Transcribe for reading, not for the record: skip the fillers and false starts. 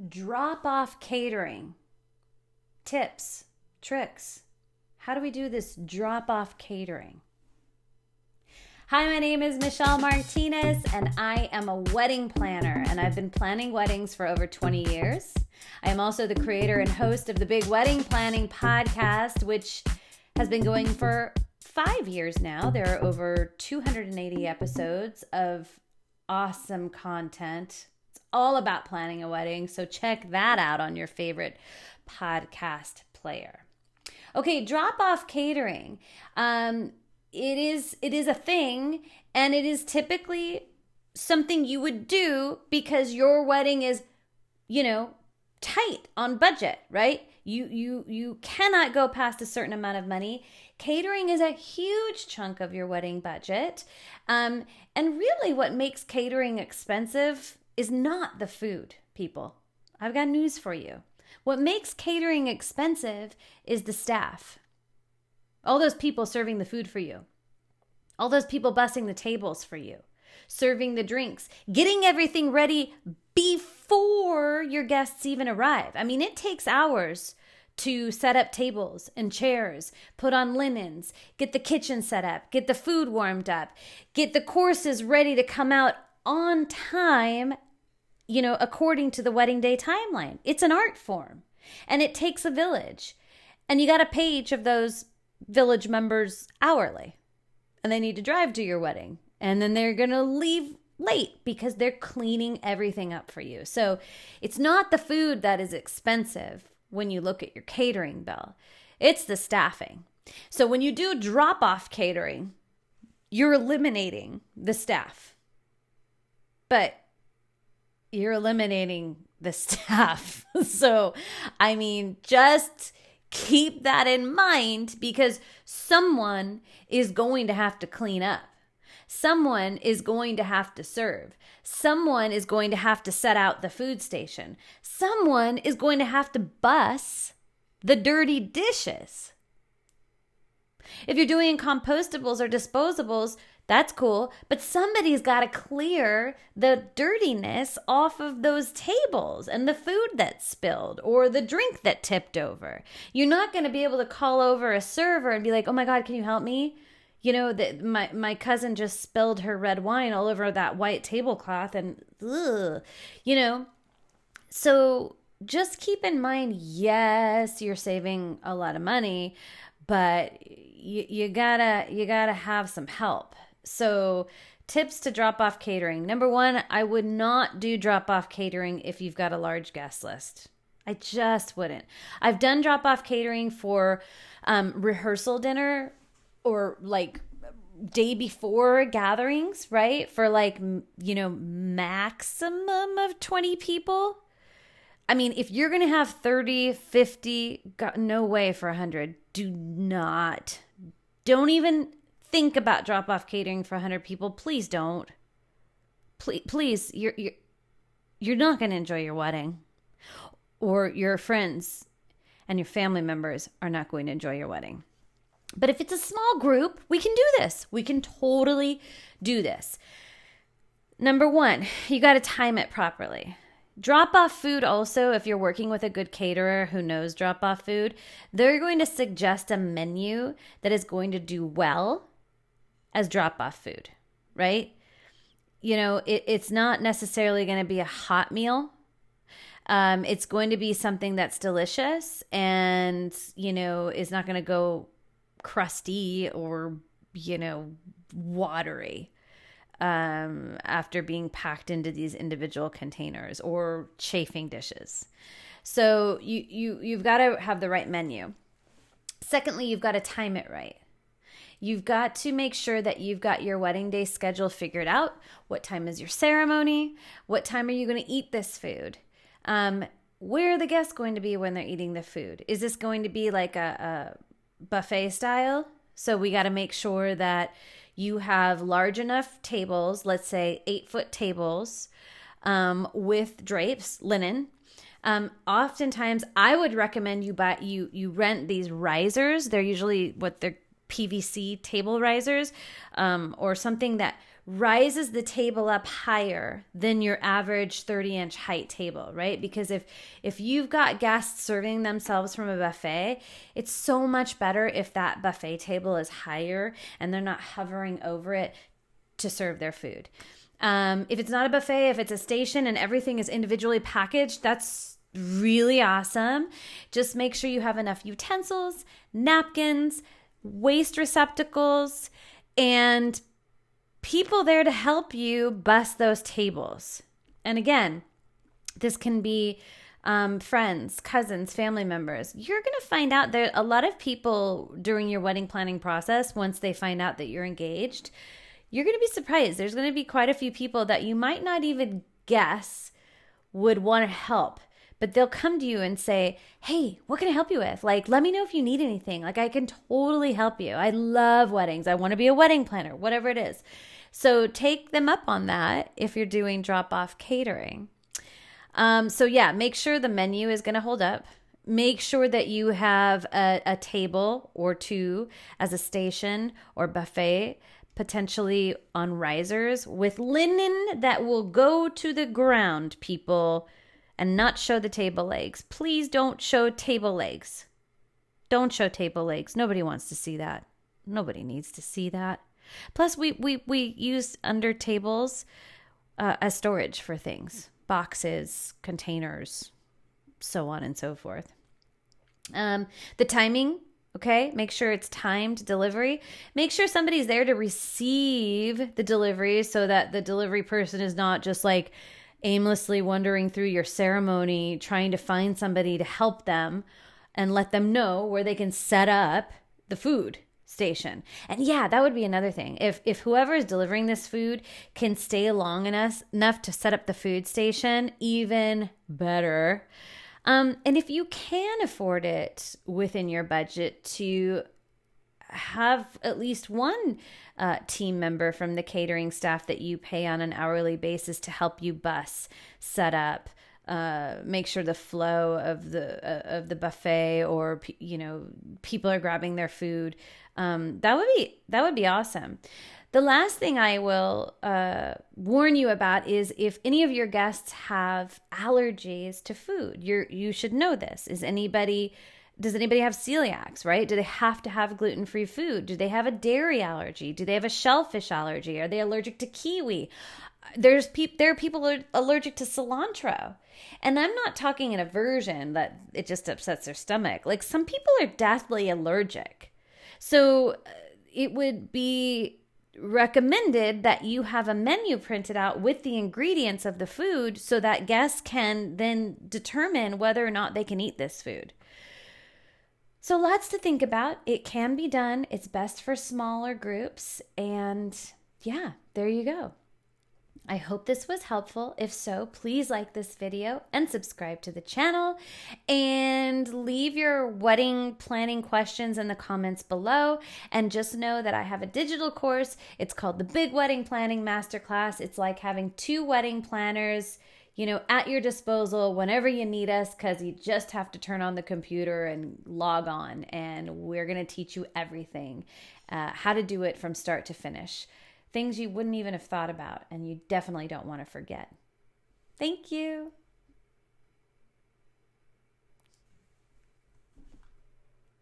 Drop-off catering. Tips, tricks. How do we do this drop-off catering? Hi, my name is Michelle Martinez, and I am a wedding planner, and I've been planning weddings for over 20 years. I am also the creator and host of the Big Wedding Planning Podcast, which has been going for 5 years now. There are over 280 episodes of awesome content. It's all about planning a wedding, so check that out on your favorite podcast player. Okay, drop-off catering. It is a thing, and it is typically something you would do because your wedding is, tight on budget, right? You cannot go past a certain amount of money. Catering is a huge chunk of your wedding budget. And really what makes catering expensive is not the food, people. I've got news for you. What makes catering expensive is the staff. All those people serving the food for you. All those people bussing the tables for you. Serving the drinks. Getting everything ready before your guests even arrive. I mean, it takes hours to set up tables and chairs, put on linens, get the kitchen set up, get the food warmed up, get the courses ready to come out on time, according to the wedding day timeline. It's an art form, and it takes a village. And you got to pay each of those village members hourly, and they need to drive to your wedding. And then they're going to leave late because they're cleaning everything up for you. So it's not the food that is expensive when you look at your catering bill. It's the staffing. So when you do drop-off catering, you're eliminating the staff. But you're eliminating the staff. So, just keep that in mind because someone is going to have to clean up. Someone is going to have to serve. Someone is going to have to set out the food station. Someone is going to have to bus the dirty dishes. If you're doing compostables or disposables, that's cool, but somebody's got to clear the dirtiness off of those tables and the food that spilled or the drink that tipped over. You're not going to be able to call over a server and be like, oh my God, can you help me? My cousin just spilled her red wine all over that white tablecloth and, So just keep in mind, yes, you're saving a lot of money, but you gotta have some help. So tips to drop off catering. Number one, I would not do drop off catering if you've got a large guest list. I just wouldn't. I've done drop off catering for rehearsal dinner or day before gatherings, right? For maximum of 20 people. I mean, if you're going to have 30, 50, no way for 100. Don't even think about drop-off catering for 100 people. Please don't. Please, you're not going to enjoy your wedding. Or your friends and your family members are not going to enjoy your wedding. But if it's a small group, we can do this. We can totally do this. Number one, you got to time it properly. Drop-off food also, if you're working with a good caterer who knows drop-off food, they're going to suggest a menu that is going to do well as drop-off food, right? It's not necessarily going to be a hot meal. It's going to be something that's delicious and, is not going to go crusty or, watery. After being packed into these individual containers or chafing dishes. So you've got to have the right menu. Secondly, you've got to time it right. You've got to make sure that you've got your wedding day schedule figured out. What time is your ceremony? What time are you going to eat this food? Where are the guests going to be when they're eating the food? Is this going to be like a buffet style? So we got to make sure that you have large enough tables, let's say 8-foot tables, with drapes, linen. Oftentimes, I would recommend you rent these risers. They're usually they're PVC table risers, or something that rises the table up higher than your average 30-inch height table, right? Because if you've got guests serving themselves from a buffet, it's so much better if that buffet table is higher and they're not hovering over it to serve their food. If it's not a buffet, if it's a station and everything is individually packaged, that's really awesome. Just make sure you have enough utensils, napkins, waste receptacles, and people there to help you bus those tables. And again, this can be friends, cousins, family members. You're going to find out that a lot of people during your wedding planning process, once they find out that you're engaged, you're going to be surprised. There's going to be quite a few people that you might not even guess would want to help. But they'll come to you and say, hey, what can I help you with? Like, let me know if you need anything. Like, I can totally help you. I love weddings. I want to be a wedding planner, whatever it is. So take them up on that if you're doing drop-off catering. So yeah, make sure the menu is going to hold up. Make sure that you have a table or two as a station or buffet, potentially on risers with linen that will go to the ground, people. And not show the table legs. Please don't show table legs. Don't show table legs. Nobody wants to see that. Nobody needs to see that. Plus, we use under tables as storage for things. Boxes, containers, so on and so forth. The timing, okay? Make sure it's timed delivery. Make sure somebody's there to receive the delivery so that the delivery person is not just like aimlessly wandering through your ceremony, trying to find somebody to help them and let them know where they can set up the food station. And yeah, that would be another thing. If whoever is delivering this food can stay long enough to set up the food station, even better. And if you can afford it within your budget to have at least one team member from the catering staff that you pay on an hourly basis to help you bus, set up, make sure the flow of the buffet or people are grabbing their food. That would be awesome. The last thing I will warn you about is if any of your guests have allergies to food. You should know this. Does anybody have celiacs, right? Do they have to have gluten-free food? Do they have a dairy allergy? Do they have a shellfish allergy? Are they allergic to kiwi? There are people who are allergic to cilantro. And I'm not talking an aversion that it just upsets their stomach. Like, some people are deathly allergic. So it would be recommended that you have a menu printed out with the ingredients of the food so that guests can then determine whether or not they can eat this food. So lots to think about. It can be done. It's best for smaller groups. And yeah, there you go. I hope this was helpful. If so, please like this video and subscribe to the channel and leave your wedding planning questions in the comments below. And just know that I have a digital course. It's called the Big Wedding Planning Masterclass. It's like having 2 wedding planners at your disposal whenever you need us, because you just have to turn on the computer and log on, and we're going to teach you everything, how to do it from start to finish. Things you wouldn't even have thought about and you definitely don't want to forget. Thank you.